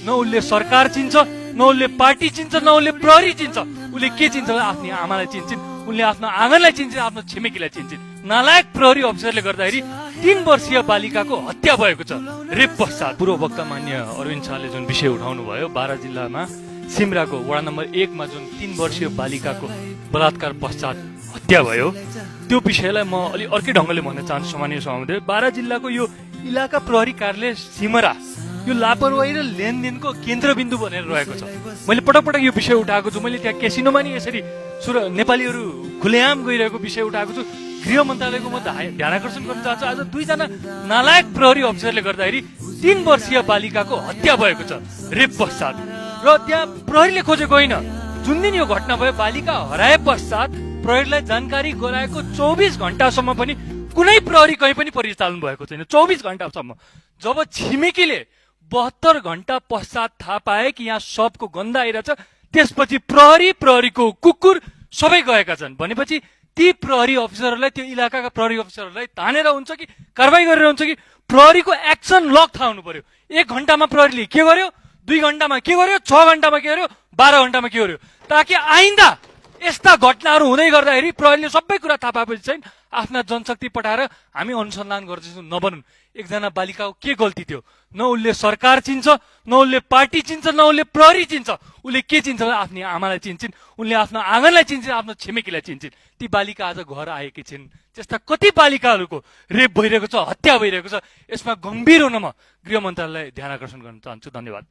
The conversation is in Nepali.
न उसले सरकार चिन्छ, न उसले पार्टी चिन्छ, न उसले प्रहरी चिन्छ। उसले के चिन्छ? आफ्नो आमालाई चिन्छन्, उनले आफ्नो आँगनलाई चिन्छन्, आफ्नो छिमेकीलाई चिन्छन्। नालायक प्रहरी अफिसरले गर्दाखेरि 3 वर्षीय बालिकाको हत्या भएको छ रेप पश्चात। पूर्व वक्ता मान्य अरविन्द शाहले जुन विषय उठाउनु भयो, बारा जिल्लामा सिमराको वडा नम्बर 1 मा जुन 3 वर्षीय बालिकाको बलात्कार पश्चात हत्या भयो, त्यो विषयलाई म अलि अर्कै ढङ्गले भन्न चाहन्छु। सामान्य सभामुखले बारा जिल्लाको यो इलाका प्रहरी कार्यालय सिमरा यो लापरवाही र लेनदेनको केन्द्रबिन्दु बनेर रहेको छ। मैले पटक पटक यो विषय उठाएको छु। मैले त्यहाँ केसिनोमा नि यसरी नेपालीहरू खुलेआम गइरहेको विषय उठाएको छु। गृह मन्त्रालयको म ध्यान आकर्षण गर्न चाहन्छु। आज 2 जना नालायक प्रहरी अफिसरले गर्दाखेरि 3 वर्षीय बालिकाको हत्या भएको छ रेप पश्चात। र त्यहाँ प्रहरीले खोजेको होइन। जुन दिन यो घटना भयो, बालिका हराए पश्चात प्रहरीलाई जानकारी गराएको 24 घण्टासम्म पनि कुनै प्रहरी कहीँ पनि परिचालन भएको छैन। 24 घण्टासम्म। जब छिमेकीले 72 घण्टा पश्चात थाहा पाए कि यहाँ सबको गन्ध आइरहेछ, त्यसपछि प्रहरीको कुकुर सबै गएका छन्। भनेपछि ती प्रहरी अफिसरहरूलाई, त्यो इलाकाका प्रहरी अफिसरहरूलाई तानेर हुन्छ कि कारबाही गरेर हुन्छ कि प्रहरीको एक्सन लग थाहा हुनु पर्यो। 1 घण्टामा प्रहरीले के गर्यो, 2 घण्टामा के गर्यो, 6 घण्टामा के गर्यो, 12 घण्टामा के गर्यो, ताकि आइन्दा यस्ता घटनाहरू हुँदै गर्दाखेरि प्रहरीले सबै कुरा थाहा पाएपछि चाहिँ आफ्ना जनशक्ति पठाएर हामी अनुसन्धान गर्छौँ नबनुन्। एकजना बालिकाको के गल्ती थियो? न उसले सरकार चिन्छ, न उसले पार्टी चिन्छ, न उसले प्रहरी चिन्छ। उसले के चिन्छ? आफ्नो आमालाई चिन्छन्, उनले आफ्नो आँगनलाई चिन्छन्, आफ्नो छिमेकीलाई चिन्छन्। ती बालिका आज घर आएकी छिन्। त्यस्ता कति बालिकाहरूको रेप भइरहेको छ, हत्या भइरहेको छ। यसमा गम्भीर हुन म गृह मन्त्रालयलाई ध्यान आकर्षण गर्न चाहन्छु। धन्यवाद।